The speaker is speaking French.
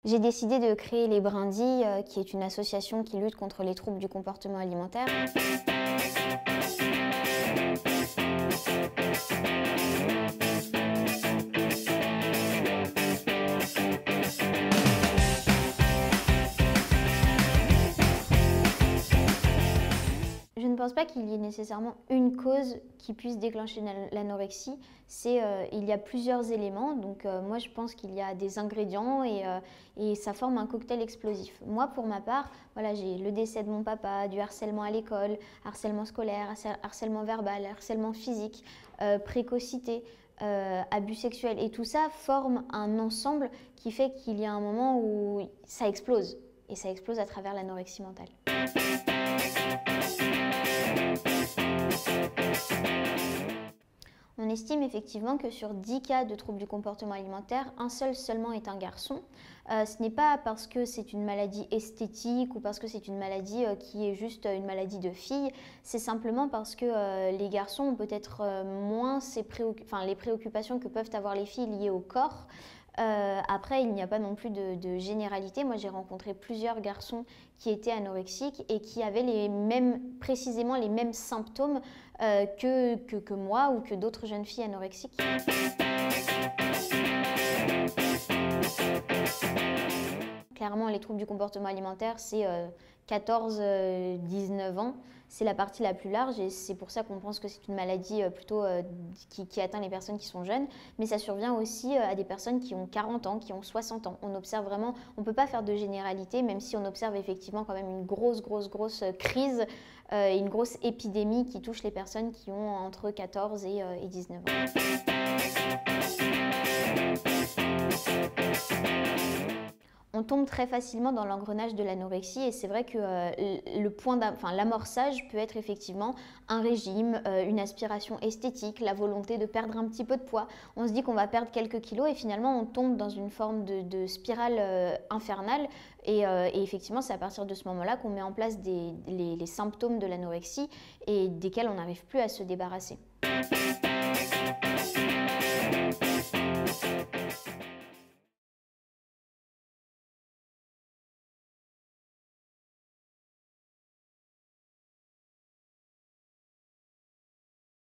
J'ai décidé de créer Les Brindilles, qui est une association qui lutte contre les troubles du comportement alimentaire. Je ne pense pas qu'il y ait nécessairement une cause qui puisse déclencher l'anorexie. Il y a plusieurs éléments. Donc moi, je pense qu'il y a des ingrédients et ça forme un cocktail explosif. Moi, pour ma part, voilà, j'ai le décès de mon papa, du harcèlement à l'école, harcèlement scolaire, harcèlement verbal, harcèlement physique, précocité, abus sexuels. Et tout ça forme un ensemble qui fait qu'il y a un moment où ça explose. Et ça explose à travers l'anorexie mentale. On estime effectivement que sur 10 cas de troubles du comportement alimentaire, un seul seulement est un garçon. Ce n'est pas parce que c'est une maladie esthétique ou parce que c'est une maladie qui est juste une maladie de filles, c'est simplement parce que les garçons ont peut-être moins les préoccupations que peuvent avoir les filles liées au corps. Après, il n'y a pas non plus de généralité. Moi, j'ai rencontré plusieurs garçons qui étaient anorexiques et qui avaient précisément les mêmes symptômes que moi ou que d'autres jeunes filles anorexiques. Clairement, les troubles du comportement alimentaire, c'est 14-19 ans. C'est la partie la plus large et c'est pour ça qu'on pense que c'est une maladie plutôt qui atteint les personnes qui sont jeunes. Mais ça survient aussi à des personnes qui ont 40 ans, qui ont 60 ans. On observe vraiment, on ne peut pas faire de généralité, même si on observe effectivement quand même une grosse crise, une grosse épidémie qui touche les personnes qui ont entre 14 et 19 ans. On tombe très facilement dans l'engrenage de l'anorexie et c'est vrai que l'amorçage peut être effectivement un régime, une aspiration esthétique, la volonté de perdre un petit peu de poids. On se dit qu'on va perdre quelques kilos et finalement on tombe dans une forme de spirale infernale et effectivement c'est à partir de ce moment-là qu'on met en place les symptômes de l'anorexie et desquels on n'arrive plus à se débarrasser.